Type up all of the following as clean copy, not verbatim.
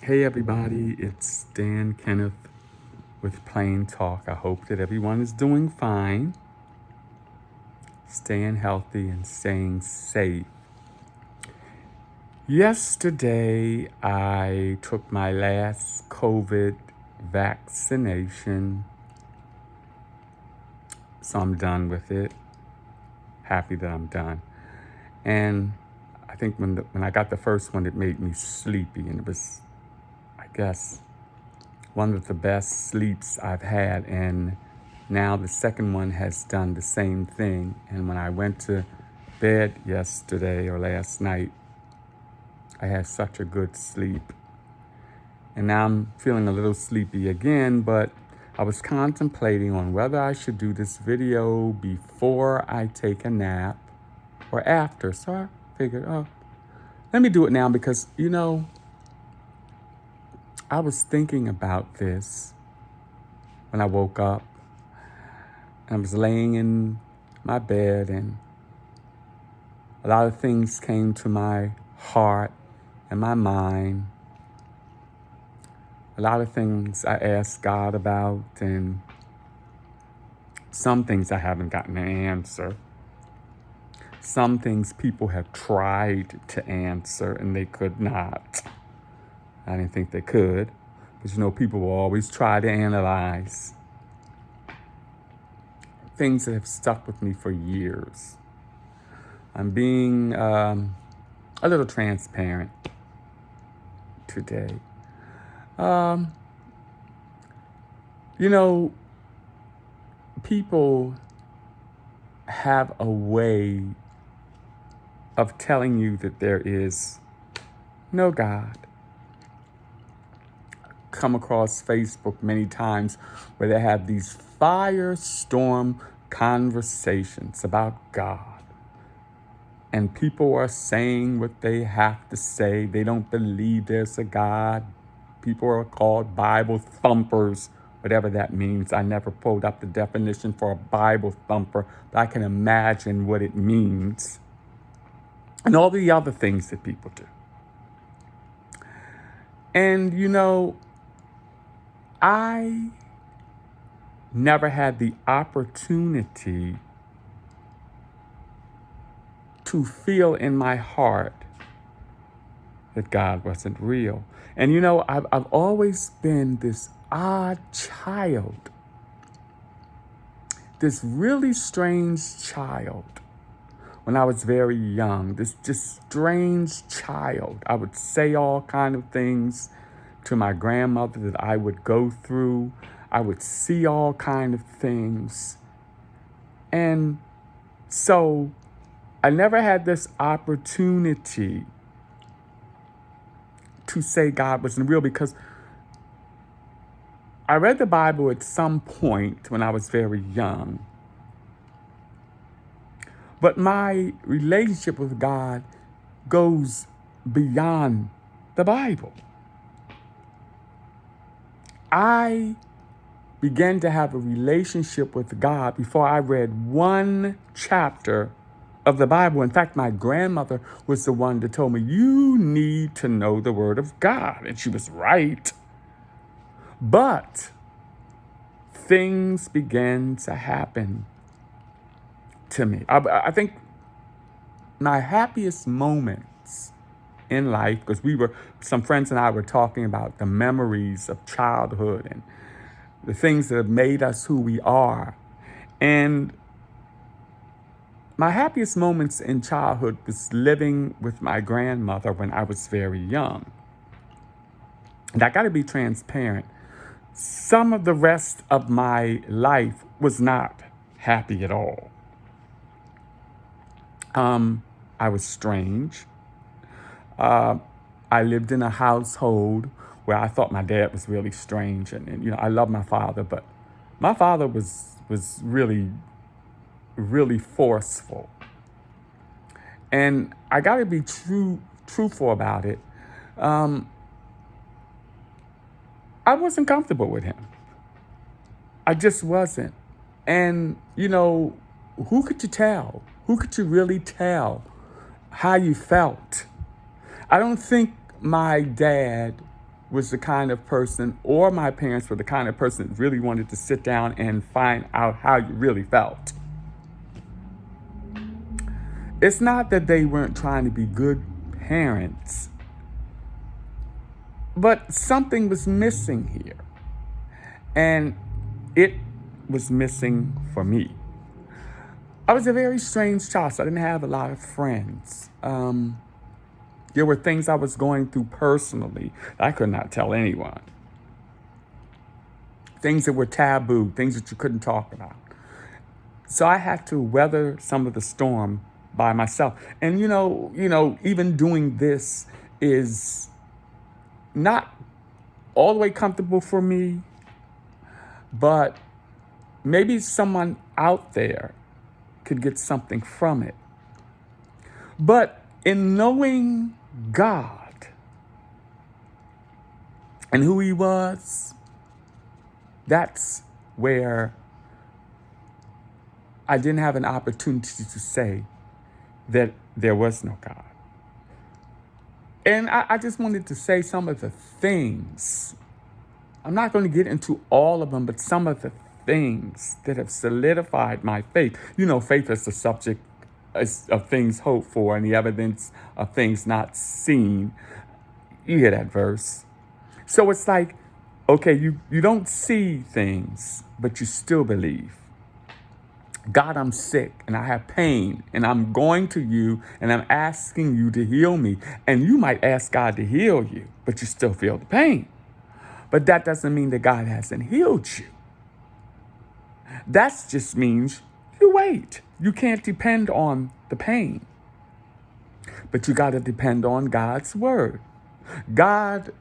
Hey everybody, it's Kenneth with Plain Talk. I hope that everyone is doing fine, staying healthy and staying safe. Yesterday, I took my last COVID vaccination, so I'm done with it. Happy that I'm done. And I think when I got the first one, it made me sleepy, and it was, I guess, one of the best sleeps I've had. And now the second one has done the same thing. And when I went to bed yesterday or last night, I had such a good sleep. And now I'm feeling a little sleepy again, but I was contemplating on whether I should do this video before I take a nap or after. So I figured, let me do it now because, I was thinking about this when I woke up. I was laying in my bed and a lot of things came to my heart and my mind. A lot of things I asked God about, and some things I haven't gotten an answer. Some things people have tried to answer and they could not. I didn't think they could, because people will always try to analyze things that have stuck with me for years. I'm being a little transparent today. People have a way of telling you that there is no God. Come across Facebook many times where they have these firestorm conversations about God. And people are saying what they have to say. They don't believe there's a God. People are called Bible thumpers, whatever that means. I never pulled up the definition for a Bible thumper, but I can imagine what it means. And all the other things that people do. And I never had the opportunity to feel in my heart that God wasn't real. And I've always been this odd child, this really strange child when I was very young, this just strange child. I would say all kind of things to my grandmother that I would go through. I would see all kind of things. And so I never had this opportunity to say God wasn't real, because I read the Bible at some point when I was very young. But my relationship with God goes beyond the Bible. I began to have a relationship with God before I read one chapter of the Bible. In fact, my grandmother was the one that told me, you need to know the Word of God. And she was right. But things began to happen to me. I think my happiest moments in life, because some friends and I were talking about the memories of childhood and the things that have made us who we are. And my happiest moments in childhood was living with my grandmother when I was very young. And I got to be transparent. Some of the rest of my life was not happy at all. I was strange. I lived in a household where I thought my dad was really strange. And I love my father, but my father was really, really forceful. And I got to be truthful about it. I wasn't comfortable with him. I just wasn't. And, who could you tell? Who could you really tell how you felt? I don't think my dad was the kind of person, or my parents were the kind of person that really wanted to sit down and find out how you really felt. It's not that they weren't trying to be good parents, but something was missing here. And it was missing for me. I was a very strange child, so I didn't have a lot of friends. There were things I was going through personally that I could not tell anyone. Things that were taboo, things that you couldn't talk about. So I had to weather some of the storm by myself. And even doing this is not all the way comfortable for me, but maybe someone out there could get something from it. But in knowing God and who He was, that's where I didn't have an opportunity to say that there was no God. And I just wanted to say some of the things. I'm not going to get into all of them, but some of the things that have solidified my faith. Faith is the subject of things hoped for and the evidence of things not seen. You hear that verse. So it's like, okay, you don't see things, but you still believe. God, I'm sick and I have pain and I'm going to you and I'm asking you to heal me. And you might ask God to heal you, but you still feel the pain. But that doesn't mean that God hasn't healed you. That just means you wait. You can't depend on the pain. But you got to depend on God's word. God,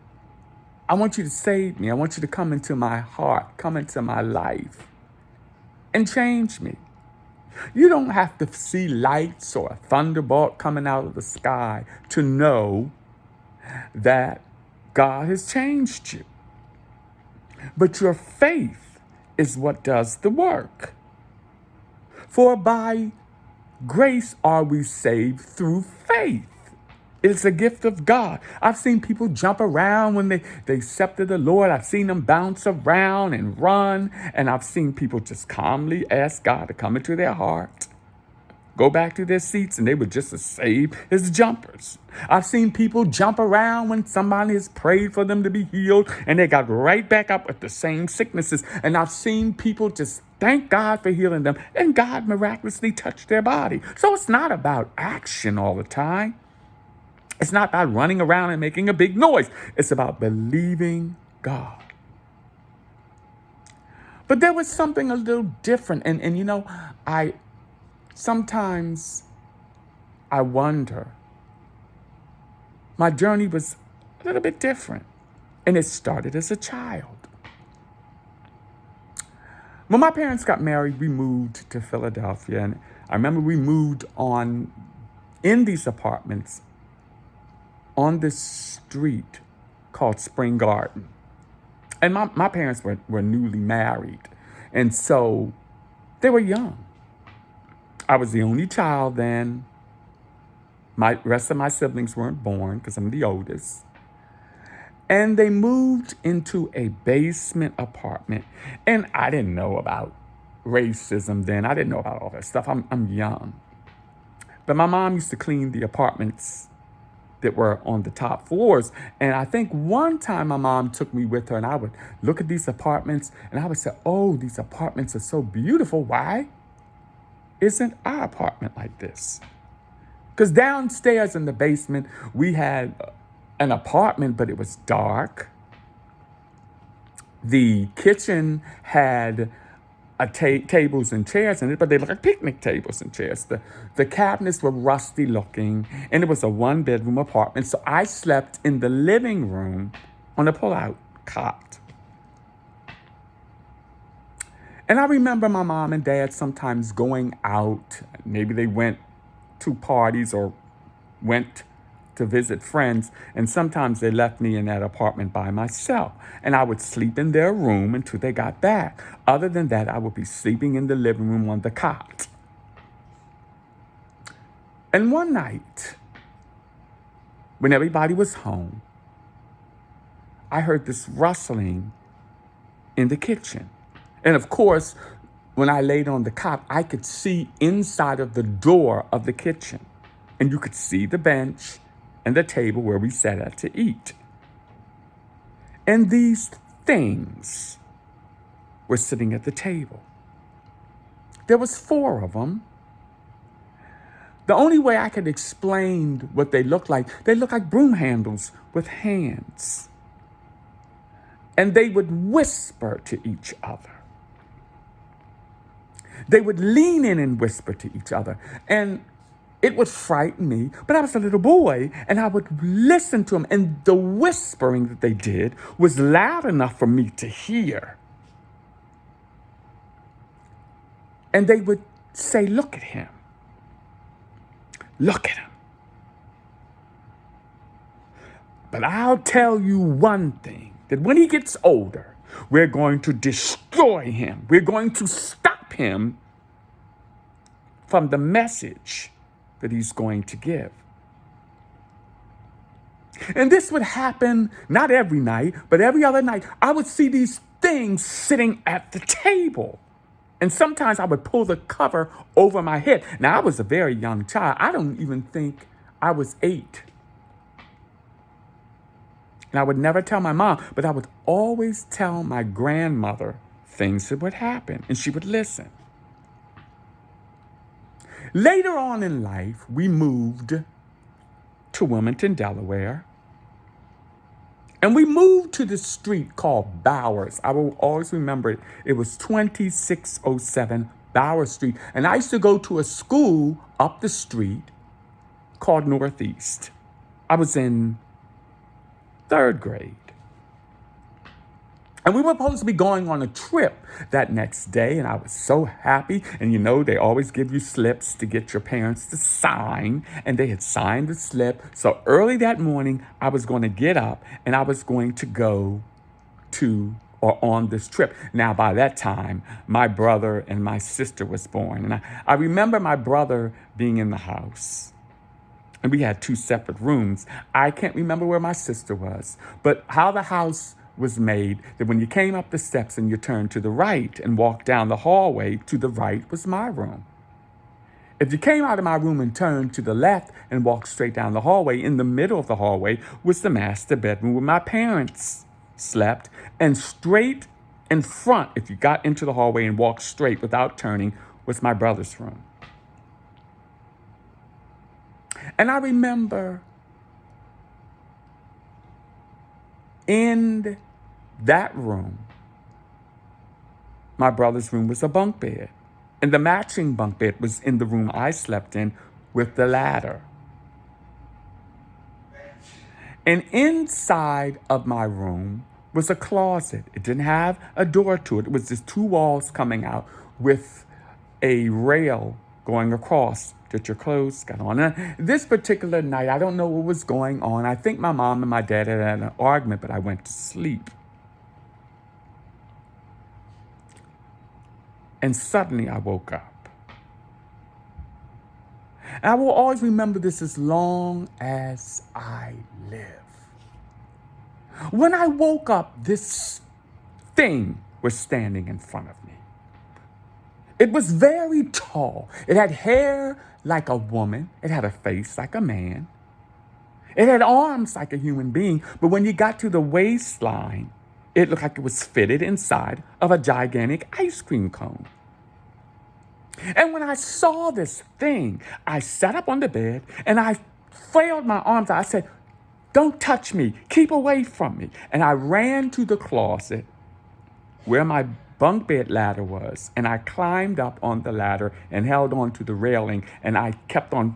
I want you to save me. I want you to come into my heart, come into my life and change me. You don't have to see lights or a thunderbolt coming out of the sky to know that God has changed you. But your faith is what does the work. For by grace are we saved through faith. It's a gift of God. I've seen people jump around when they accepted the Lord. I've seen them bounce around and run. And I've seen people just calmly ask God to come into their heart, go back to their seats, and they were just as saved as jumpers. I've seen people jump around when somebody has prayed for them to be healed, and they got right back up with the same sicknesses. And I've seen people just thank God for healing them, and God miraculously touched their body. So it's not about action all the time. It's not about running around and making a big noise. It's about believing God. But there was something a little different. And sometimes I wonder. My journey was a little bit different. And it started as a child. When my parents got married, we moved to Philadelphia. And I remember we moved in these apartments on this street called Spring Garden. And my parents were newly married. And so they were young. I was the only child then. My rest of my siblings weren't born because I'm the oldest. And they moved into a basement apartment. And I didn't know about racism then. I didn't know about all that stuff. I'm young. But my mom used to clean the apartments that were on the top floors. And I think one time my mom took me with her and I would look at these apartments and I would say, oh, these apartments are so beautiful. Why isn't our apartment like this? Because downstairs in the basement, we had an apartment, but it was dark. The kitchen had tables and chairs in it, but they looked like picnic tables and chairs. The cabinets were rusty looking, and it was a one-bedroom apartment. So I slept in the living room on a pull-out cot. And I remember my mom and dad sometimes going out. Maybe they went to parties or went to visit friends, and sometimes they left me in that apartment by myself. And I would sleep in their room until they got back. Other than that, I would be sleeping in the living room on the cot. And one night, when everybody was home, I heard this rustling in the kitchen. And of course, when I laid on the cot, I could see inside of the door of the kitchen. And you could see the bench and the table where we sat at to eat. And these things were sitting at the table. There was 4 of them. The only way I could explain what they looked like broom handles with hands. And they would whisper to each other. They would lean in and whisper to each other. And it would frighten me, but I was a little boy, and I would listen to them. And the whispering that they did was loud enough for me to hear. And they would say, "Look at him. Look at him." But I'll tell you one thing, that when he gets older, we're going to destroy him. We're going to stop him from the message that he's going to give. And this would happen not every night, but every other night. I would see these things sitting at the table. And sometimes I would pull the cover over my head. Now, I was a very young child. I don't even think I was 8. And I would never tell my mom, but I would always tell my grandmother things that would happen, and she would listen. Later on in life, we moved to Wilmington, Delaware. And we moved to the street called Bowers. I will always remember it. It was 2607 Bowers Street. And I used to go to a school up the street called Northeast. I was in 3rd grade. And we were supposed to be going on a trip that next day, and I was so happy. And you know, they always give you slips to get your parents to sign, and they had signed the slip. So early that morning, I was going to get up, and I was going to go to or on this trip. Now, by that time, my brother and my sister was born. And I remember my brother being in the house. And we had 2 separate rooms. I can't remember where my sister was, but how the house was made, that when you came up the steps and you turned to the right and walked down the hallway, to the right was my room. If you came out of my room and turned to the left and walked straight down the hallway, in the middle of the hallway was the master bedroom where my parents slept. And straight in front, if you got into the hallway and walked straight without turning, was my brother's room. And I remember in that room, my brother's room was a bunk bed. And the matching bunk bed was in the room I slept in with the ladder. And inside of my room was a closet. It didn't have a door to it. It was just 2 walls coming out with a rail going across that your clothes got on. And this particular night, I don't know what was going on. I think my mom and my dad had an argument, but I went to sleep. And suddenly I woke up. And I will always remember this as long as I live. When I woke up, this thing was standing in front of me. It was very tall. It had hair like a woman. It had a face like a man. It had arms like a human being. But when you got to the waistline, it looked like it was fitted inside of a gigantic ice cream cone. And when I saw this thing, I sat up on the bed and I flailed my arms out. I said, "Don't touch me. Keep away from me." And I ran to the closet where my bunk bed ladder was, and I climbed up on the ladder and held on to the railing, and I kept on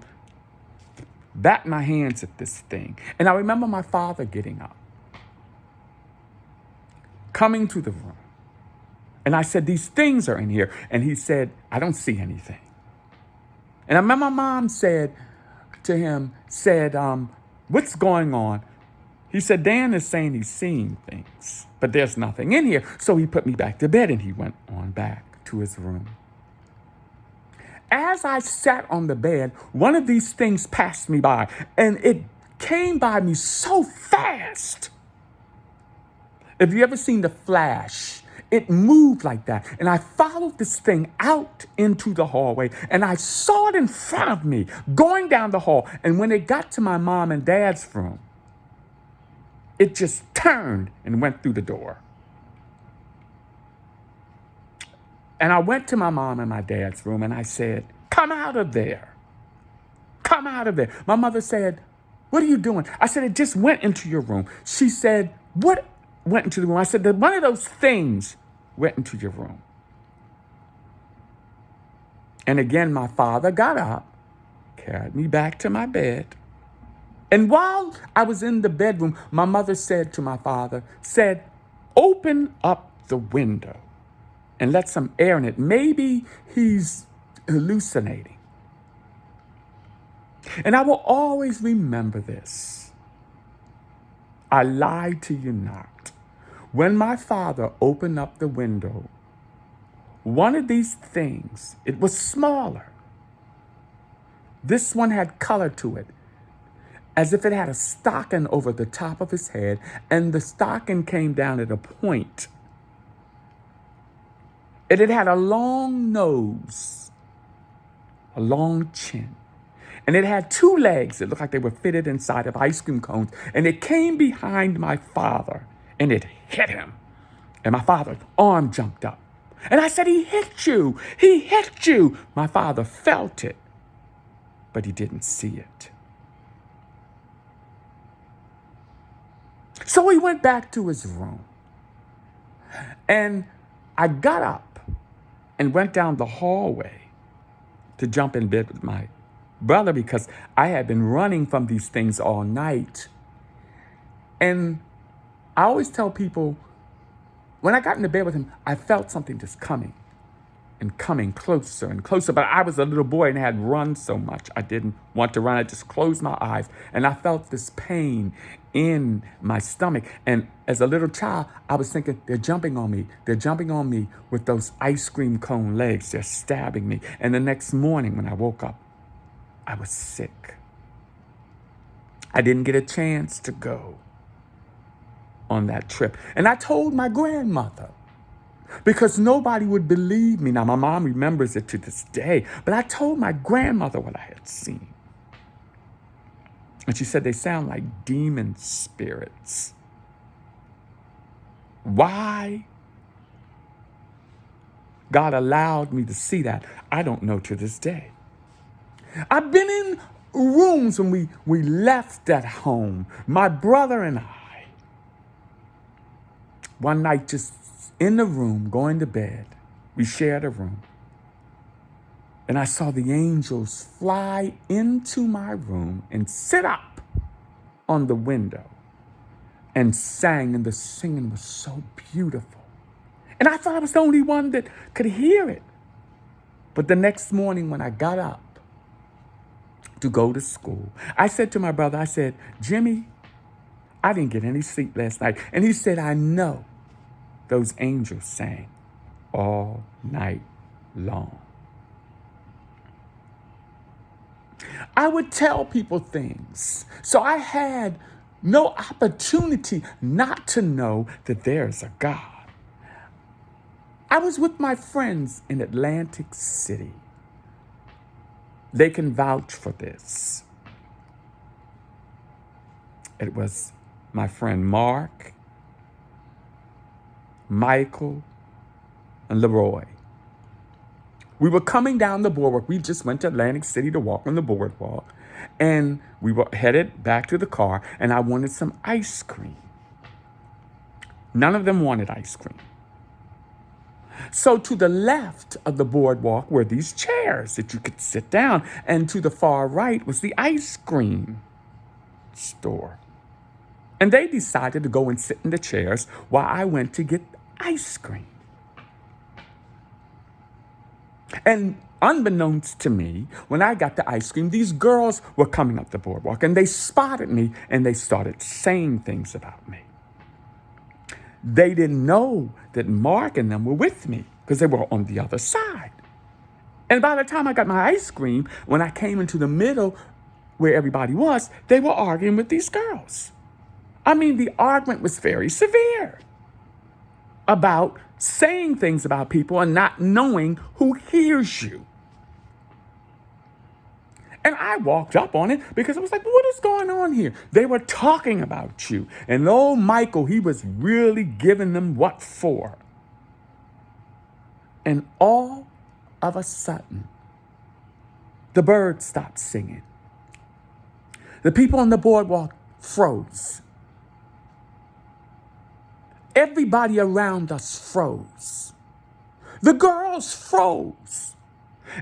batting my hands at this thing. And I remember my father getting up, coming to the room, and I said, "These things are in here." And he said, "I don't see anything." And I remember my mom said to him, "What's going on?" He said, "Dan is saying he's seeing things, but there's nothing in here." So he put me back to bed and he went on back to his room. As I sat on the bed, one of these things passed me by, and it came by me so fast. If you ever seen The Flash, it moved like that. And I followed this thing out into the hallway, and I saw it in front of me going down the hall. And when it got to my mom and dad's room, it just turned and went through the door. And I went to my mom and my dad's room, and I said, "Come out of there. Come out of there." My mother said, "What are you doing?" I said, "It just went into your room." She said, "What went into the room?" I said, "That one of those things went into your room." And again, my father got up, carried me back to my bed. And while I was in the bedroom, my mother said to my father, "Open up the window and let some air in it. Maybe he's hallucinating." And I will always remember this. I lied to you not. When my father opened up the window, one of these things, it was smaller. This one had color to it, as if it had a stocking over the top of his head, and the stocking came down at a point. And it had a long nose, a long chin. And it had two legs that looked like they were fitted inside of ice cream cones. And it came behind my father, and it hit him. And my father's arm jumped up. And I said, "He hit you. He hit you." My father felt it, but he didn't see it. So he went back to his room. And I got up and went down the hallway to jump in bed with my brother, because I had been running from these things all night. And I always tell people, when I got into bed with him, I felt something just coming and coming closer and closer. But I was a little boy and had run so much, I didn't want to run. I just closed my eyes, and I felt this pain in my stomach. And as a little child, I was thinking, they're jumping on me. They're jumping on me with those ice cream cone legs. They're stabbing me. And the next morning when I woke up, I was sick. I didn't get a chance to go on that trip. And I told my grandmother, because nobody would believe me. Now, my mom remembers it to this day, but I told my grandmother what I had seen. And she said, "They sound like demon spirits." Why God allowed me to see that, I don't know to this day. I've been in rooms when we left at home, my brother and I. One night, just in the room, going to bed, we shared a room. And I saw the angels fly into my room and sit up on the window and sang, and the singing was so beautiful. And I thought I was the only one that could hear it. But the next morning when I got up to go to school, I said to my brother, I said, "Jimmy, I didn't get any sleep last night." And he said, "I know those angels sang all night long." I would tell people things, so I had no opportunity not to know that there's a God. I was with my friends in Atlantic City. They can vouch for this. It was my friend Mark, Michael, and Leroy. We were coming down the boardwalk. We just went to Atlantic City to walk on the boardwalk. And we were headed back to the car, and I wanted some ice cream. None of them wanted ice cream. So to the left of the boardwalk were these chairs that you could sit down, and to the far right was the ice cream store. And they decided to go and sit in the chairs while I went to get ice cream. And unbeknownst to me, when I got the ice cream, these girls were coming up the boardwalk, and they spotted me, and they started saying things about me. They didn't know that Mark and them were with me because they were on the other side. And by the time I got my ice cream, when I came into the middle where everybody was, they were arguing with these girls. I mean, the argument was very severe. about saying things about people and not knowing who hears you. And I walked up on it because I was like, what is going on here? They were talking about you. And old Michael, he was really giving them what for. And all of a sudden, the birds stopped singing. The people on the boardwalk froze. Everybody around us froze. The girls froze.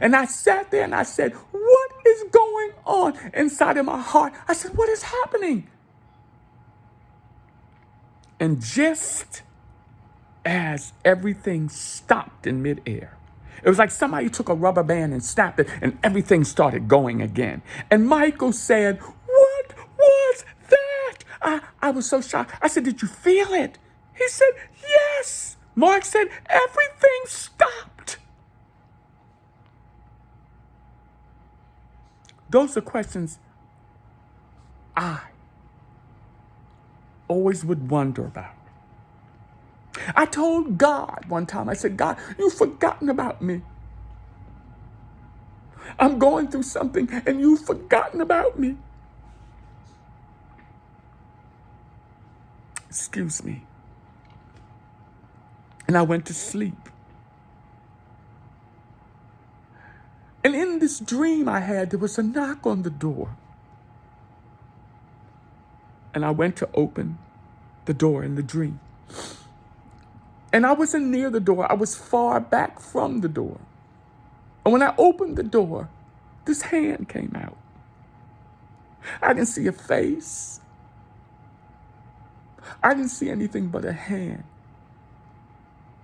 And I sat there and I said, what is going on inside of my heart? I said, what is happening? And just as everything stopped in midair, it was like somebody took a rubber band and snapped it and everything started going again. And Michael said, what was that? I was so shocked. I said, did you feel it? He said, yes. Mark said, everything stopped. Those are questions I always would wonder about. I told God one time, I said, God, you've forgotten about me. I'm going through something and you've forgotten about me. Excuse me. And I went to sleep. And in this dream I had, there was a knock on the door. And I went to open the door in the dream. And I wasn't near the door. I was far back from the door. And when I opened the door, this hand came out. I didn't see a face. I didn't see anything but a hand.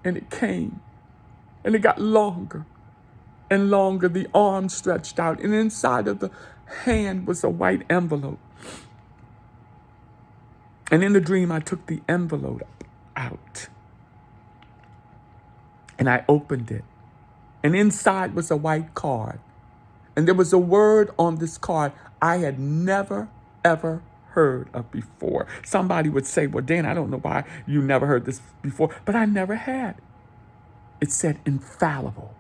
And it came. And it got longer and longer. The arm stretched out. And inside of the hand was a white envelope. And in the dream, I took the envelope out. And I opened it. And inside was a white card. And there was a word on this card I had never, ever heard of before. Somebody would say, well, Dan, I don't know why you never heard this before, but I never had. It said infallible.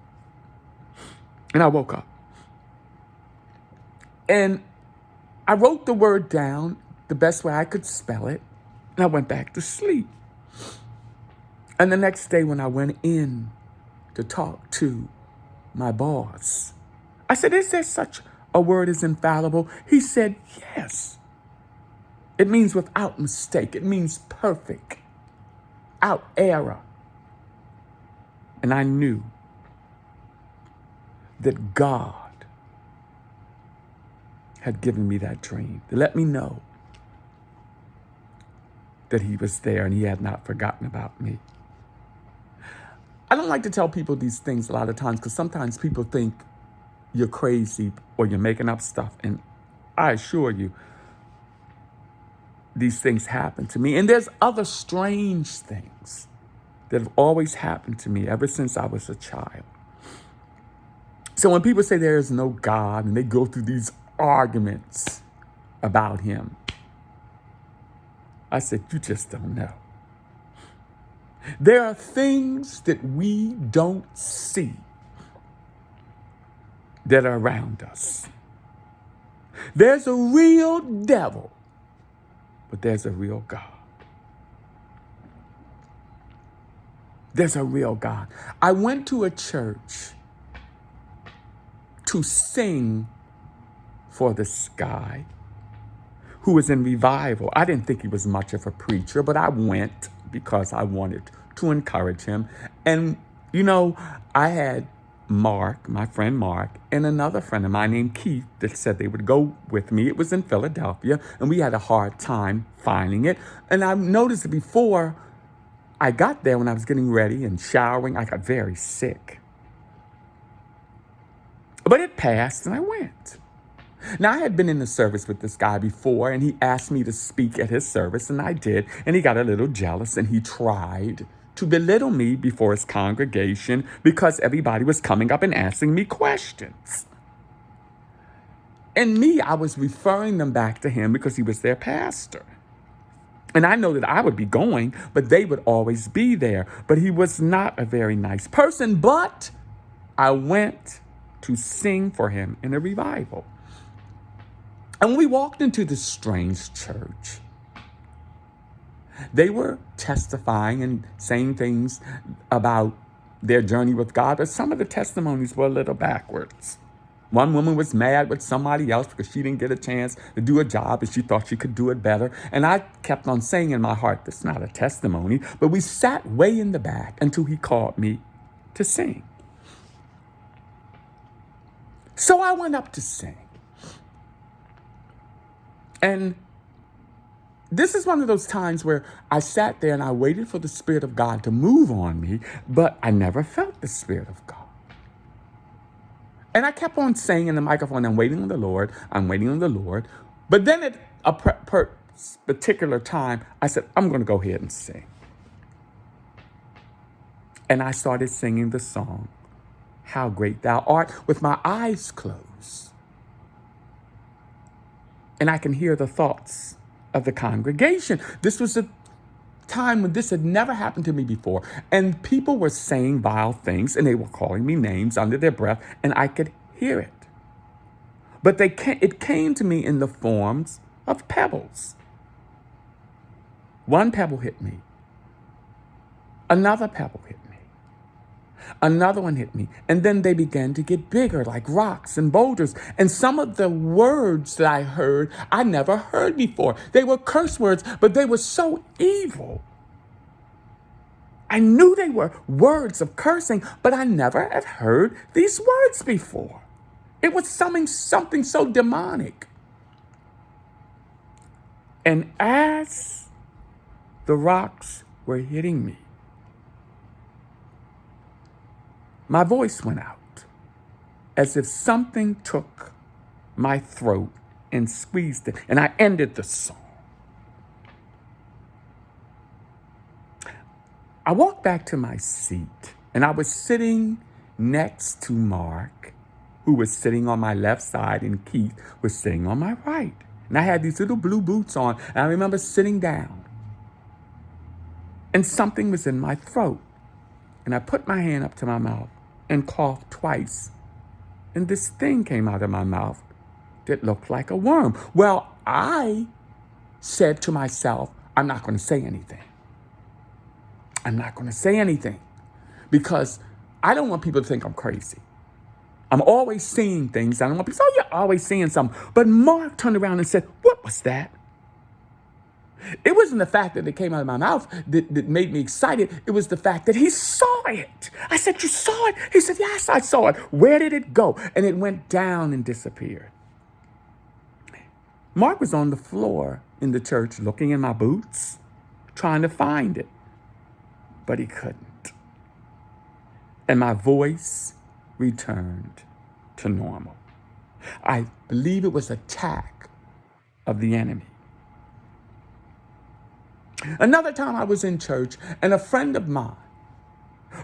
And I woke up. And I wrote the word down the best way I could spell it. And I went back to sleep. And the next day when I went in to talk to my boss, I said, is there such a word as infallible? He said, yes. It means without mistake. It means perfect, without error. And I knew that God had given me that dream to let me know that he was there and he had not forgotten about me. I don't like to tell people these things a lot of times because sometimes people think you're crazy or you're making up stuff. And I assure you, these things happen to me. And there's other strange things that have always happened to me ever since I was a child. So when people say there is no God and they go through these arguments about him, I said, you just don't know. There are things that we don't see that are around us. There's a real devil, but there's a real God. There's a real God. I went to a church to sing for this guy who was in revival. I didn't think he was much of a preacher, but I went because I wanted to encourage him. And, you know, I had Mark, my friend Mark, and another friend of mine named Keith that said they would go with me. It was in Philadelphia, and we had a hard time finding it. And I noticed that before I got there, when I was getting ready and showering, I got very sick. But it passed, and I went. Now, I had been in the service with this guy before, and he asked me to speak at his service, and I did. And he got a little jealous, and he tried to belittle me before his congregation because everybody was coming up and asking me questions. And me, I was referring them back to him because he was their pastor. And I know that I would be going, but they would always be there. But he was not a very nice person. But I went to sing for him in a revival. And when we walked into this strange church, they were testifying and saying things about their journey with God, but some of the testimonies were a little backwards. One woman was mad with somebody else because she didn't get a chance to do a job and she thought she could do it better. And I kept on saying in my heart, that's not a testimony. But we sat way in the back until he called me to sing. So I went up to sing. And this is one of those times where I sat there and I waited for the Spirit of God to move on me, but I never felt the Spirit of God. And I kept on saying in the microphone, I'm waiting on the Lord, I'm waiting on the Lord. But then at a particular time, I said, I'm going to go ahead and sing. And I started singing the song, How Great Thou Art, with my eyes closed. And I can hear the thoughts of the congregation. This was a time when this had never happened to me before. And people were saying vile things and they were calling me names under their breath and I could hear it. But it came to me in the forms of pebbles. One pebble hit me. Another pebble hit me. Another one hit me. And then they began to get bigger like rocks and boulders. And some of the words that I heard, I never heard before. They were curse words, but they were so evil. I knew they were words of cursing, but I never had heard these words before. It was something so demonic. And as the rocks were hitting me, my voice went out as if something took my throat and squeezed it, and I ended the song. I walked back to my seat, and I was sitting next to Mark, who was sitting on my left side, and Keith was sitting on my right. And I had these little blue boots on, and I remember sitting down, and something was in my throat. And I put my hand up to my mouth and coughed twice. And this thing came out of my mouth that looked like a worm. Well, I said to myself, I'm not going to say anything. I'm not going to say anything because I don't want people to think I'm crazy. I'm always seeing things. I don't want people to say, oh, you're always seeing something. But Mark turned around and said, what was that? It wasn't the fact that it came out of my mouth that made me excited. It was the fact that he saw it. I said, you saw it? He said, yes, I saw it. Where did it go? And it went down and disappeared. Mark was on the floor in the church looking in my boots, trying to find it. But he couldn't. And my voice returned to normal. I believe it was an attack of the enemy. Another time I was in church and a friend of mine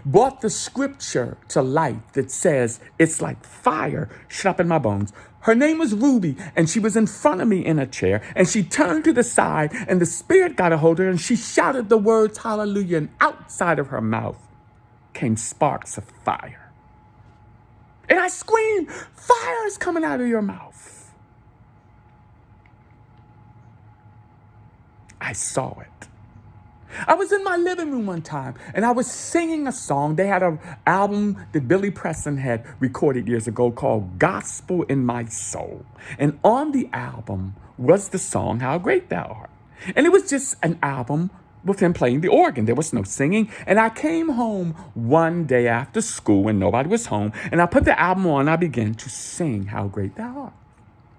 brought the scripture to light that says, it's like fire shut up in my bones. Her name was Ruby, and she was in front of me in a chair, and she turned to the side, and the Spirit got a hold of her, and she shouted the words, hallelujah, and outside of her mouth came sparks of fire. And I screamed, fire is coming out of your mouth. I saw it. I was in my living room one time and I was singing a song. They had an album that Billy Preston had recorded years ago called Gospel in My Soul. And on the album was the song, How Great Thou Art. And it was just an album with him playing the organ. There was no singing. And I came home one day after school when nobody was home, and I put the album on and I began to sing How Great Thou Art.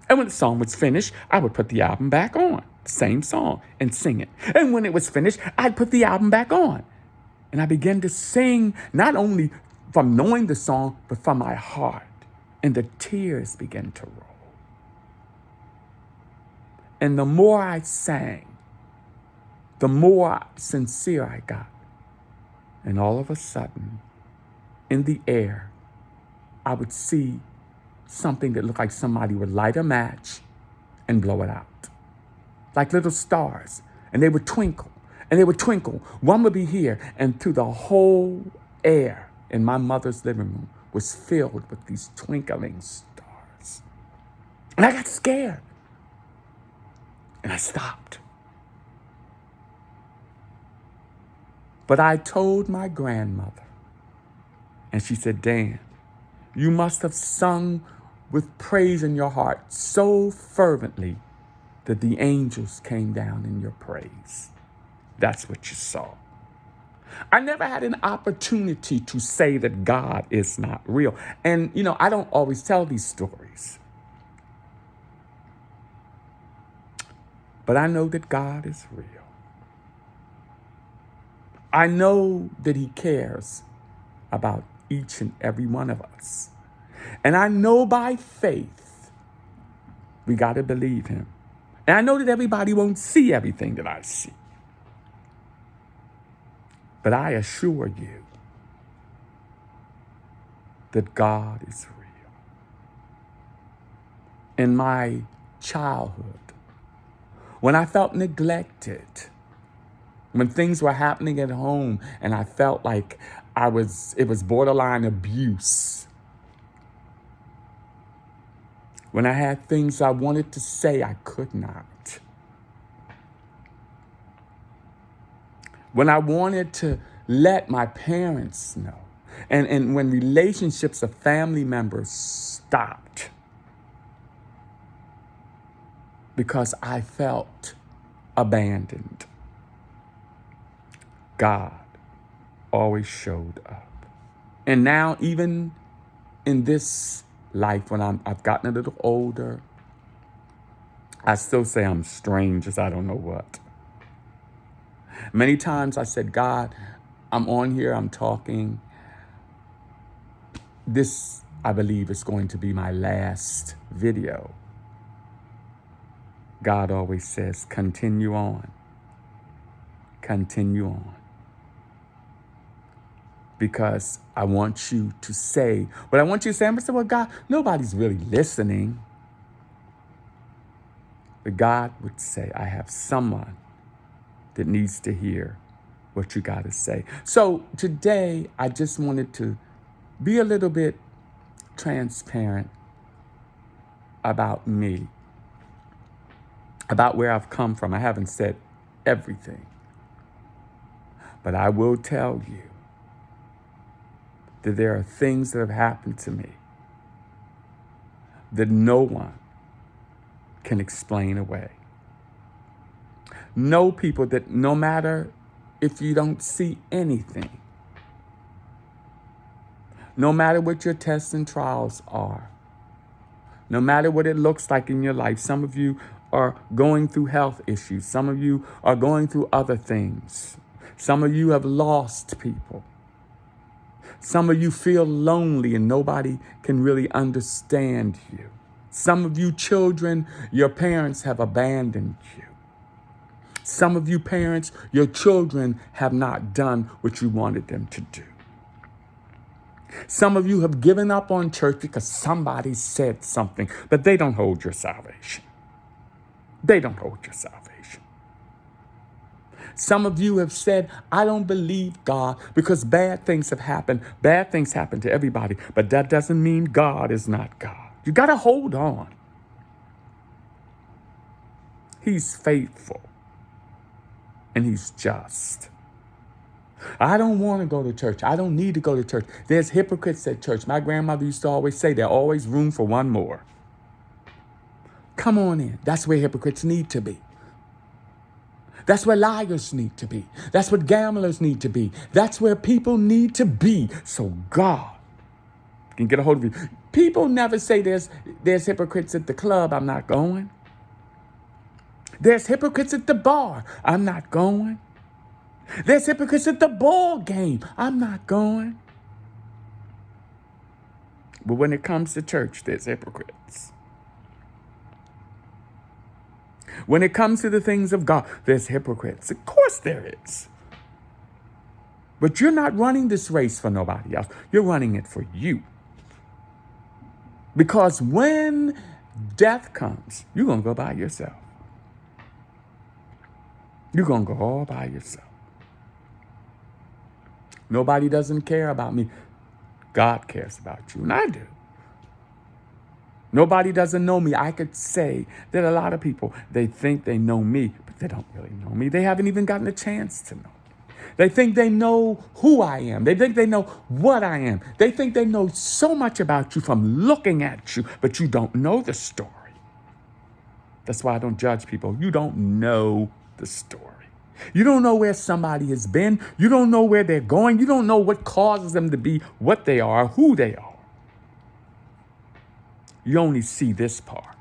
And when the song was finished, I would put the album back on, the same song, and sing it. And when it was finished, I'd put the album back on. And I began to sing, not only from knowing the song, but from my heart. And the tears began to roll. And the more I sang, the more sincere I got. And all of a sudden, in the air, I would see something that looked like somebody would light a match and blow it out. Like little stars. and they would twinkle, and they would twinkle. One would be here, and through the whole air in my mother's living room was filled with these twinkling stars. And I got scared, and I stopped. But I told my grandmother, and she said, Dan, you must have sung with praise in your heart so fervently that the angels came down in your praise. That's what you saw. I never had an opportunity to say that God is not real. And, I don't always tell these stories. But I know that God is real. I know that he cares about each and every one of us. And I know by faith, we got to believe him. And I know that everybody won't see everything that I see. But I assure you that God is real. In my childhood, when I felt neglected, when things were happening at home and I felt like it was borderline abuse, when I had things I wanted to say, I could not. When I wanted to let my parents know, and when relationships of family members stopped because I felt abandoned, God always showed up. And now, even in this life, when I've gotten a little older, I still say I'm strange as I don't know what. Many times I said, God, I'm on here, I'm talking. This, I believe, is going to be my last video. God always says, continue on. Continue on. Because I want you to say what I want you to say. I said, well, God, nobody's really listening. But God would say, I have someone that needs to hear what you got to say. So today, I just wanted to be a little bit transparent about me, about where I've come from. I haven't said everything, but I will tell you that there are things that have happened to me that no one can explain away. Know people that no matter if you don't see anything, no matter what your tests and trials are, no matter what it looks like in your life, some of you are going through health issues. Some of you are going through other things. Some of you have lost people. Some of you feel lonely and nobody can really understand you. Some of you children, your parents have abandoned you. Some of you parents, your children have not done what you wanted them to do. Some of you have given up on church because somebody said something, but they don't hold your salvation. They don't hold your salvation. Some of you have said, I don't believe God because bad things have happened. Bad things happen to everybody, but that doesn't mean God is not God. You got to hold on. He's faithful and he's just. I don't want to go to church. I don't need to go to church. There's hypocrites at church. My grandmother used to always say there's always room for one more. Come on in. That's where hypocrites need to be. That's where liars need to be. That's what gamblers need to be. That's where people need to be. So God can get a hold of you. People never say there's hypocrites at the club. I'm not going. There's hypocrites at the bar. I'm not going. There's hypocrites at the ball game. I'm not going. But when it comes to church, there's hypocrites. When it comes to the things of God, there's hypocrites. Of course there is. But you're not running this race for nobody else. You're running it for you. Because when death comes, you're going to go by yourself. You're going to go all by yourself. Nobody doesn't care about me. God cares about you, and I do. Nobody doesn't know me. I could say that a lot of people, they think they know me, but they don't really know me. They haven't even gotten a chance to know me. They think they know who I am. They think they know what I am. They think they know so much about you from looking at you, but you don't know the story. That's why I don't judge people. You don't know the story. You don't know where somebody has been. You don't know where they're going. You don't know what causes them to be what they are, who they are. You only see this part.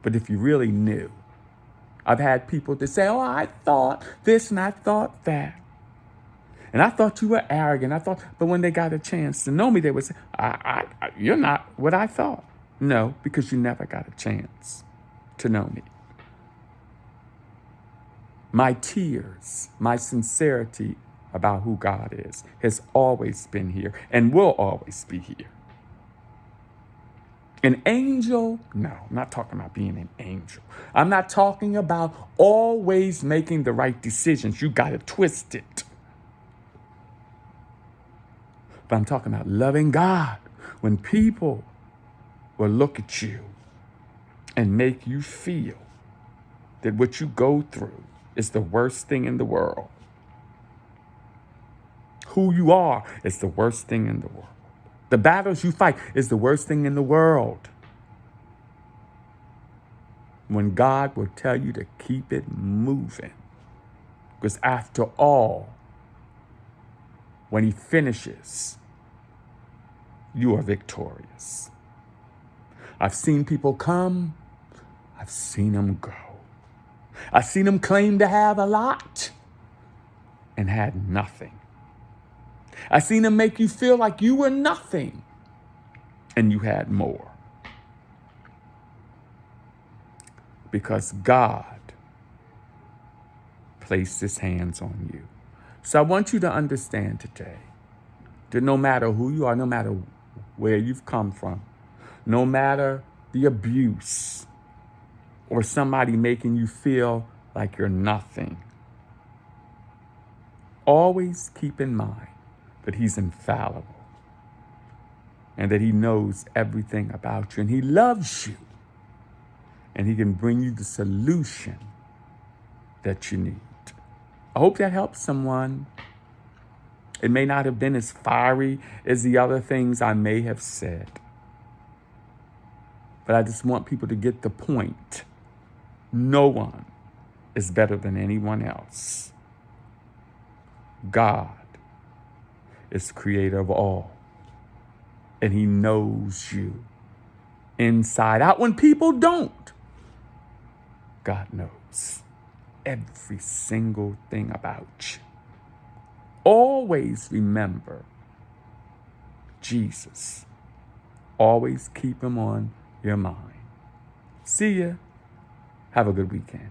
But if you really knew, I've had people that say, oh, I thought this and I thought that. And I thought you were arrogant. But when they got a chance to know me, they would say, you're not what I thought. No, because you never got a chance to know me. My tears, my sincerity about who God is has always been here and will always be here. An angel? No, I'm not talking about being an angel. I'm not talking about always making the right decisions. You got to twist it. But I'm talking about loving God. When people will look at you and make you feel that what you go through is the worst thing in the world. Who you are is the worst thing in the world. The battles you fight is the worst thing in the world. When God will tell you to keep it moving. Because after all, when he finishes, you are victorious. I've seen people come. I've seen them go. I've seen them claim to have a lot and had nothing. I've seen them make you feel like you were nothing and you had more. Because God placed his hands on you. So I want you to understand today that no matter who you are, no matter where you've come from, no matter the abuse or somebody making you feel like you're nothing, always keep in mind that he's infallible and that he knows everything about you and he loves you and he can bring you the solution that you need. I hope that helps someone. It may not have been as fiery as the other things I may have said, but I just want people to get the point. No one is better than anyone else. God is creator of all, and he knows you inside out when people don't. God knows every single thing about you. Always remember Jesus. Always keep him on your mind. See ya. Have a good weekend.